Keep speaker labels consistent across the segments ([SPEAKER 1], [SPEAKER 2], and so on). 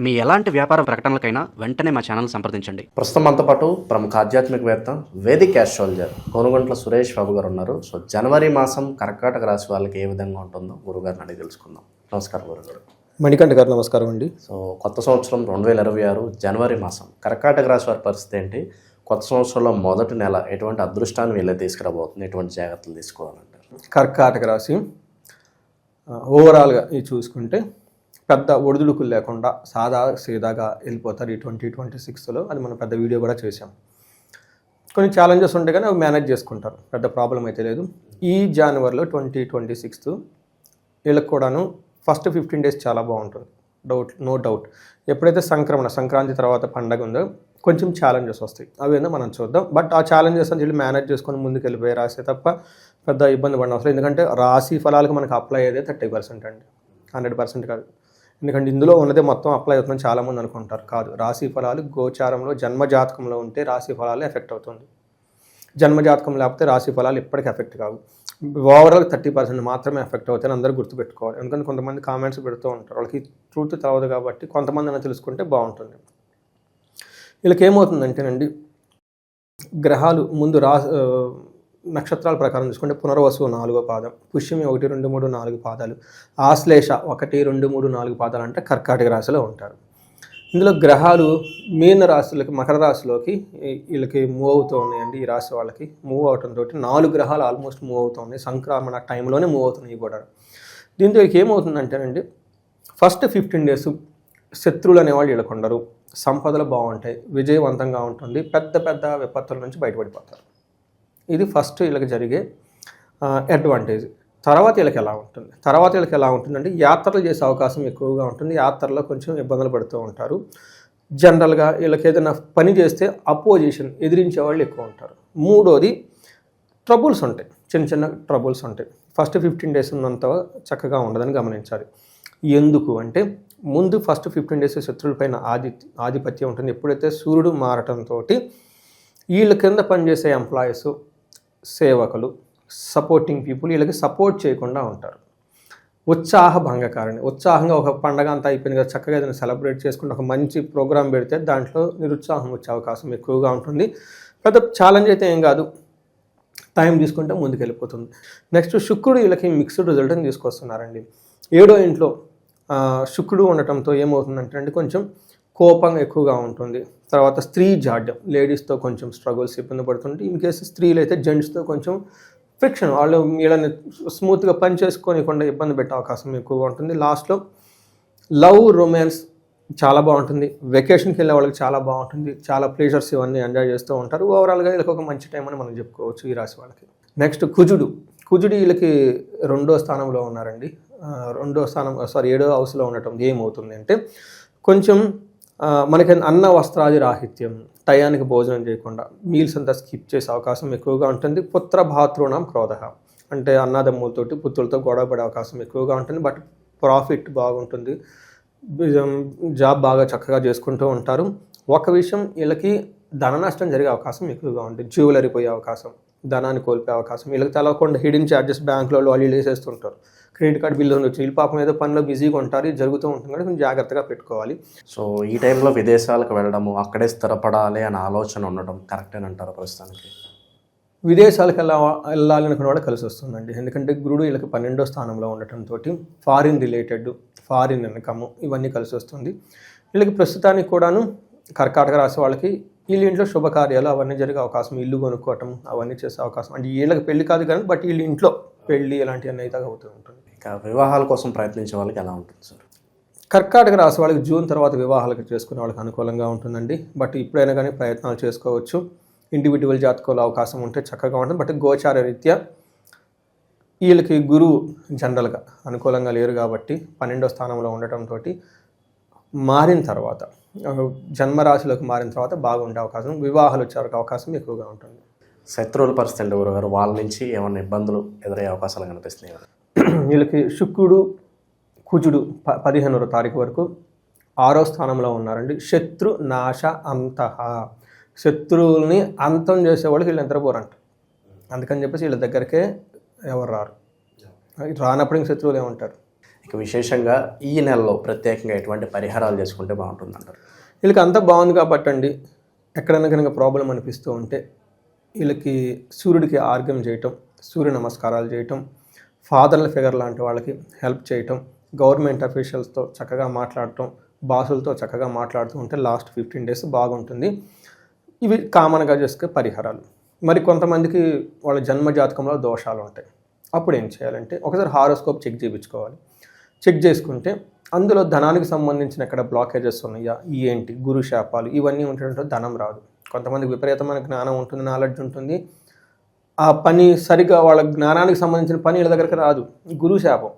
[SPEAKER 1] మీ ఎలాంటి వ్యాపార ప్రకటనలకైనా వెంటనే మా ఛానల్ సంప్రదించండి.
[SPEAKER 2] ప్రస్తుతం మనతో పాటు ప్రముఖ ఆధ్యాత్మికవేత్త వేదిక్ ఆస్ట్రాలజర్ కొనుగొంట్ల సురేష్ బాబు గారు ఉన్నారు. సో జనవరి మాసం కర్కాటక రాశి వాళ్ళకి ఏ విధంగా ఉంటుందో గురుగారిని అడిగి తెలుసుకుందాం. నమస్కారం గురుగారు.
[SPEAKER 3] మణికంఠ గారు నమస్కారం అండి.
[SPEAKER 2] సో కొత్త సంవత్సరం 2026 జనవరి మాసం కర్కాటక రాశి వారి పరిస్థితి ఏంటి? కొత్త సంవత్సరంలో మొదటి నెల ఎటువంటి అదృష్టాన్ని వీళ్ళే తీసుకురాబోతుంది, ఎటువంటి జాగ్రత్తలు తీసుకోవాలంటారు?
[SPEAKER 3] కర్కాటక రాశి ఓవరాల్గా ఇది చూసుకుంటే పెద్ద ఒడిదుడుకులు లేకుండా సాదా సీదాగా వెళ్ళిపోతారు ఈ 2026లో. అది మనం పెద్ద వీడియో కూడా చేసాం. కొన్ని ఛాలెంజెస్ ఉంటాయి కానీ అవి మేనేజ్ చేసుకుంటారు, పెద్ద ప్రాబ్లం అయితే లేదు. ఈ జనవరిలో 2026 వీళ్ళకి కూడాను ఫస్ట్ 15 days చాలా బాగుంటుంది, నో డౌట్. ఎప్పుడైతే సంక్రాంతి తర్వాత పండగ ఉందో కొంచెం ఛాలెంజెస్ వస్తాయి, అవి ఏందో మనం చూద్దాం. బట్ ఆ ఛాలెంజెస్ అని చెప్పి మేనేజ్ చేసుకొని ముందుకు వెళ్ళిపోయి రాసే తప్ప పెద్ద ఇబ్బంది పడిన అవసరం. ఎందుకంటే రాశి ఫలాలకు మనకు అప్లై అయ్యేదే 30% అండి, 100% కాదు. ఎందుకంటే ఇందులో ఉన్నదే మొత్తం అప్లై అవుతుందని చాలామంది అనుకుంటారు. కాదు, రాశి ఫలాలు గోచారంలో జన్మజాతకంలో ఉంటే రాశి ఫలాలు ఎఫెక్ట్ అవుతుంది. జన్మజాతకం లేకపోతే రాశి ఫలాలు ఎప్పటికీ ఎఫెక్ట్ కావు. ఓవరాల్ 30% మాత్రమే ఎఫెక్ట్ అవుతాయని అందరూ గుర్తుపెట్టుకోవాలి. ఎందుకంటే కొంతమంది కామెంట్స్ పెడుతూ ఉంటారు, వాళ్ళకి ట్రూత్ తెలవదు కాబట్టి కొంతమంది అయినా తెలుసుకుంటే బాగుంటుంది. వీళ్ళకి ఏమవుతుందంటేనండి, గ్రహాలు ముందు నక్షత్రాల ప్రకారం చూసుకుంటే పునర్వసు 4వ పాదం, పుష్యమి 1, 2, 3, 4 పాదాలు, ఆశ్లేష 1, 2, 3, 4 పాదాలు అంటే కర్కాటక రాశిలో ఉంటారు. ఇందులో గ్రహాలు మీన రాశులకి మకర రాశిలోకి వీళ్ళకి మూవ్ అవుతూ ఉన్నాయండి. ఈ రాశి వాళ్ళకి మూవ్ అవడంతో 4 గ్రహాలు ఆల్మోస్ట్ మూవ్ అవుతున్నాయి, సంక్రమణ టైంలోనే మూవ్ అవుతున్నాయి కూడా. దీంతో వీళ్ళకి ఏమవుతుందంటేనండి, ఫస్ట్ 15 days శత్రువులు అనేవాళ్ళు వీళ్ళకుండరు, సంపదలు బాగుంటాయి, విజయవంతంగా ఉంటుంది, పెద్ద పెద్ద విపత్తుల నుంచి బయటపడిపోతారు. ఇది ఫస్ట్ వీళ్ళకి జరిగే అడ్వాంటేజ్. తర్వాత వీళ్ళకి ఎలా ఉంటుందంటే యాత్రలు చేసే అవకాశం ఎక్కువగా ఉంటుంది. యాత్రలో కొంచెం ఇబ్బందులు పడుతూ ఉంటారు. జనరల్గా వీళ్ళకి ఏదైనా పని చేస్తే అపోజిషన్ ఎదిరించే వాళ్ళు ఎక్కువ ఉంటారు. మూడోది ట్రబుల్స్ ఉంటాయి, చిన్న చిన్న ట్రబుల్స్ ఉంటాయి. ఫస్ట్ 15 days ఉన్నంత చక్కగా ఉండదని గమనించాలి. ఎందుకు అంటే ముందు ఫస్ట్ 15 days శత్రువులపైన ఆధిపత్యం ఉంటుంది. ఎప్పుడైతే సూర్యుడు మారటంతో వీళ్ళ కింద పనిచేసే ఎంప్లాయీస్, సేవకులు, సపోర్టింగ్ పీపుల్ వీళ్ళకి సపోర్ట్ చేయకుండా ఉంటారు. ఉత్సాహంగా ఒక పండగ అంతా అయిపోయింది కదా, చక్కగా ఏదైనా సెలబ్రేట్ చేసుకుంటే ఒక మంచి ప్రోగ్రాం పెడితే దాంట్లో నిరుత్సాహం వచ్చే అవకాశం ఎక్కువగా ఉంటుంది. పెద్ద ఛాలెంజ్ అయితే ఏం కాదు, టైం తీసుకుంటే ముందుకు వెళ్ళిపోతుంది. నెక్స్ట్ శుక్రుడు వీళ్ళకి మిక్స్డ్ రిజల్ట్ని తీసుకొస్తున్నారండి. 7వ ఇంట్లో శుక్రుడు ఉండటంతో ఏమవుతుందంటే కొంచెం కోపంగా ఎక్కువగా ఉంటుంది. తర్వాత స్త్రీ జాడ్యం, లేడీస్తో కొంచెం స్ట్రగుల్స్, ఇబ్బంది పడుతుంటే, ఇన్ కేసు స్త్రీలు అయితే జెంట్స్తో కొంచెం ఫ్రిక్షన్, వాళ్ళు వీళ్ళని స్మూత్గా పని చేసుకోనికుండా ఇబ్బంది పెట్టే అవకాశం ఎక్కువగా ఉంటుంది. లాస్ట్లో లవ్, రొమాన్స్ చాలా బాగుంటుంది. వెకేషన్కి వెళ్ళే వాళ్ళకి చాలా బాగుంటుంది, చాలా ప్లేజర్స్ ఇవన్నీ ఎంజాయ్ చేస్తూ ఉంటారు. ఓవరాల్గా వీళ్ళకి ఒక మంచి టైం అని మనం చెప్పుకోవచ్చు ఈ రాశి వాళ్ళకి. నెక్స్ట్ కుజుడు వీళ్ళకి 2వ స్థానంలో ఉన్నారండి. 7వ హౌస్లో ఉండటం ఏమవుతుంది అంటే కొంచెం మనకి అన్న వస్త్రాది రాహిత్యం, టయానికి భోజనం చేయకుండా మీల్స్ అంతా స్కిప్ చేసే అవకాశం ఎక్కువగా ఉంటుంది. పుత్ర భాతృణం క్రోధ అంటే అన్నదమ్ములతోటి పుత్రులతో గొడవ పడే అవకాశం ఎక్కువగా ఉంటుంది. బట్ ప్రాఫిట్ బాగుంటుంది, జాబ్ బాగా చక్కగా చేసుకుంటూ ఉంటారు. ఒక విషయం, వీళ్ళకి ధన నష్టం జరిగే అవకాశం ఎక్కువగా ఉంటుంది. జ్యువెలరీ పోయే అవకాశం, ధనాన్ని కోల్పోయే అవకాశం, వీళ్ళకి తెలవకుండా హిడెన్ ఛార్జెస్ బ్యాంకులో వాళ్ళు వేసేస్తుంటారు. క్రెడిట్ కార్డు బిల్లు ఉండొచ్చు, వీళ్ళు పాపం ఏదో పనిలో బిజీగా ఉంటారు, ఇది జరుగుతూ ఉంటుంది కానీ కొంచెం జాగ్రత్తగా పెట్టుకోవాలి.
[SPEAKER 2] సో ఈ టైంలో విదేశాలకు వెళ్ళడము, అక్కడే స్థిరపడాలి అనే ఆలోచన ఉండడం కరెక్టేనంటారు ప్రస్తుతానికి?
[SPEAKER 3] విదేశాలకు వెళ్ళాలి అనుకున్న వాడు కలిసి వస్తుందండి. ఎందుకంటే గురుడు వీళ్ళకి 12వ స్థానంలో ఉండటంతో ఫారిన్ రిలేటెడ్, ఫారిన్ ఇన్కమ్ ఇవన్నీ కలిసి వస్తుంది. వీళ్ళకి ప్రస్తుతానికి కూడాను కర్కాటక రాశి వాళ్ళకి వీళ్ళ ఇంట్లో శుభకార్యాలు అవన్నీ జరిగే అవకాశం, ఇల్లు కొనుక్కోవటం అవన్నీ చేసే అవకాశం. అంటే వీళ్ళకి పెళ్లి కాదు కానీ బట్ వీళ్ళ ఇంట్లో పెళ్ళి ఇలాంటివన్నీ అయితే అవుతూ ఉంటుంది.
[SPEAKER 2] ఇక వివాహాల కోసం ప్రయత్నించే వాళ్ళకి ఎలా ఉంటుంది సార్?
[SPEAKER 3] కర్కాటక రాశి వాళ్ళకి జూన్ తర్వాత వివాహాలకు చేసుకునే వాళ్ళకి అనుకూలంగా ఉంటుందండి. బట్ ఇప్పుడైనా కానీ ప్రయత్నాలు చేసుకోవచ్చు. ఇండివిజువల్ జాతకంలో అవకాశం ఉంటే చక్కగా ఉంటుంది. బట్ గోచార రీత్యా వీళ్ళకి గురువు జనరల్గా అనుకూలంగా లేరు కాబట్టి 12వ స్థానంలో ఉండటంతో మారిన తర్వాత, జన్మరాశిలోకి మారిన తర్వాత బాగుండే అవకాశం, వివాహాలు వచ్చే అవకాశం ఎక్కువగా ఉంటుంది.
[SPEAKER 2] శత్రువుల పరిస్థితి అండి గురుగారు, వాళ్ళ నుంచి ఏమైనా ఇబ్బందులు ఎదురయ్యే అవకాశాలు కనిపిస్తున్నాయి?
[SPEAKER 3] వీళ్ళకి శుక్రుడు, కుజుడు 15వ తారీఖు వరకు 6వ స్థానంలో ఉన్నారండి. శత్రు నాశ అంతః, శత్రువుల్ని అంతం చేసేవాళ్ళకి వీళ్ళు నిద్రపోరంట. అందుకని చెప్పేసి వీళ్ళ దగ్గరికే ఎవరు రారు. రానప్పుడు ఇంక శత్రువులు ఏమంటారు.
[SPEAKER 2] ఇక విశేషంగా ఈ నెలలో ప్రత్యేకంగా ఎటువంటి పరిహారాలు చేసుకుంటే బాగుంటుందంటారు?
[SPEAKER 3] వీళ్ళకి అంతా బాగుంది కాబట్టి అండి, ఎక్కడైనా కనుక ప్రాబ్లం అనిపిస్తూ ఉంటే వీళ్ళకి సూర్యుడికి ఆర్గ్యం చేయటం, సూర్య నమస్కారాలు చేయటం, ఫాదర్ల ఫిగర్ లాంటి వాళ్ళకి హెల్ప్ చేయటం, గవర్నమెంట్ అఫీషియల్స్తో చక్కగా మాట్లాడటం, బాసులతో చక్కగా మాట్లాడుతూ ఉంటే లాస్ట్ 15 days బాగుంటుంది. ఇవి కామన్గా చేసుకునే పరిహారాలు. మరి కొంతమందికి వాళ్ళ జన్మ జాతకంలో దోషాలు ఉంటాయి. అప్పుడు ఏం చేయాలంటే ఒకసారి హారోస్కోప్ చెక్ చేయించుకోవాలి. చెక్ చేసుకుంటే అందులో ధనానికి సంబంధించిన ఎక్కడ బ్లాకేజెస్ ఉన్నాయా, ఏంటి గురు శాపాలు ఇవన్నీ ఉంటుంటే ధనం రాదు. కొంతమందికి విపరీతమైన జ్ఞానం ఉంటుంది, నాలెడ్జ్ ఉంటుంది, ఆ పని సరిగా వాళ్ళ జ్ఞానానికి సంబంధించిన పని వీళ్ళ దగ్గరికి రాదు. గురు శాపం.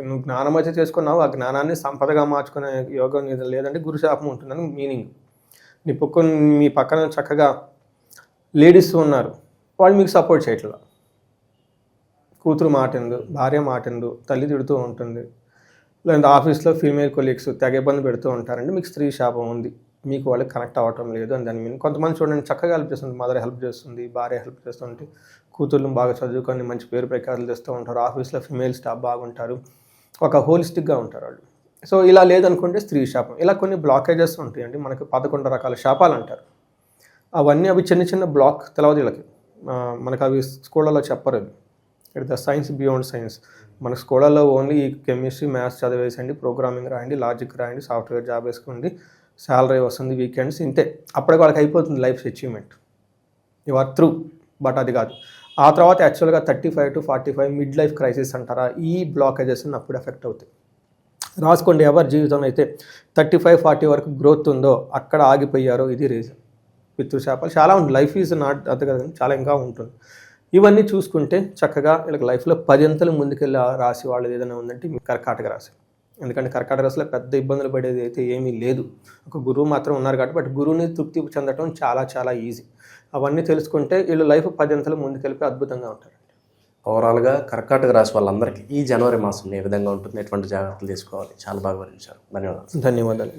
[SPEAKER 3] నువ్వు జ్ఞానం అయితే చేసుకున్నావు, ఆ జ్ఞానాన్ని సంపదగా మార్చుకునే యోగం లేదంటే గురు శాపం ఉంటుందని మీనింగ్. మీ పక్కన చక్కగా లేడీస్ ఉన్నారు, వాళ్ళు మీకు సపోర్ట్ చేయట్లా. కూతురు మాటిందు, భార్య మాటిందు, తల్లి తిడుతూ ఉంటుంది, లేదంటే ఆఫీస్లో ఫీమేల్ కొలీగ్స్ తెగ ఇబ్బంది పెడుతూ ఉంటారండి, మీకు స్త్రీ శాపం ఉంది, మీకు వాళ్ళకి కనెక్ట్ అవ్వటం లేదు అని దాని మీనింగ్. కొంతమంది చూడండి చక్కగా హెల్ప్ చేస్తుంది, మదర్ హెల్ప్ చేస్తుంది, భార్య హెల్ప్ చేస్తుంటే, కూతుర్లు బాగా చదువుకొని మంచి పేరు ప్రఖ్యాతులు తెస్తూ ఉంటారు, ఆఫీస్లో ఫీమేల్ స్టాఫ్ బాగుంటారు, ఒక హోలిస్టిక్గా ఉంటారు వాళ్ళు. సో ఇలా లేదనుకుంటే స్త్రీ శాపం. ఇలా కొన్ని బ్లాకేజెస్ ఉంటాయండి, మనకి 11 రకాల శాపాలు అంటారు. అవి చిన్న చిన్న బ్లాక్ తెలవదు వీళ్ళకి. మనకు అవి స్కూళ్ళలో చెప్పరు. అది it the science beyond science. మన స్కూళ్ళలో ఓన్లీ ఈ కెమిస్ట్రీ మ్యాథ్స్ చదివేసండి, ప్రోగ్రామింగ్ రాయండి, లాజిక్ రాయండి, సాఫ్ట్వేర్ జాబ్ వేసుకోండి, శాలరీ వస్తుంది, వీకెండ్స్, ఇంతే. అప్పటికి వాళ్ళకి అయిపోతుంది life achievement, you or through. But అది కాదు. ఆ తర్వాత యాక్చువల్గా 35 to 45 మిడ్ లైఫ్ క్రైసిస్ అంటారా, ఈ బ్లాకేజెస్ అప్పుడు ఎఫెక్ట్ అవుతాయి. రాసుకోండి, ఎవరి జీవితం అయితే 35-40 వరకు గ్రోత్ ఉందో అక్కడ ఆగిపోయారో ఇది రీజన్. పితృశాపాలు చాలా ఉంటుంది. లైఫ్ ఈజ్ నాట్ అది కదా, చాలా ఇంకా ఉంటుంది. ఇవన్నీ చూసుకుంటే చక్కగా వీళ్ళకి లైఫ్లో 10 అంతలు ముందుకెళ్ళి రాసి వాళ్ళు ఏదైనా ఉందంటే కర్కాటక రాశి. ఎందుకంటే కర్కాటక రాశిలో పెద్ద ఇబ్బందులు పడేది అయితే ఏమీ లేదు. ఒక గురువు మాత్రం ఉన్నారు కాబట్టి, బట్ గురువుని తృప్తి చెందడం చాలా చాలా ఈజీ. అవన్నీ తెలుసుకుంటే వీళ్ళు లైఫ్ 10 అంతలు ముందుకెళ్ళి అద్భుతంగా ఉంటారు.
[SPEAKER 2] ఓవరాల్గా కర్కాటక రాశి వాళ్ళందరికీ ఈ జనవరి మాసం ఏ విధంగా ఉంటుంది, ఎటువంటి జాగ్రత్తలు తీసుకోవాలి, చాలా బాగా వివరించారు. ధన్యవాదాలు.
[SPEAKER 3] ధన్యవాదాలు.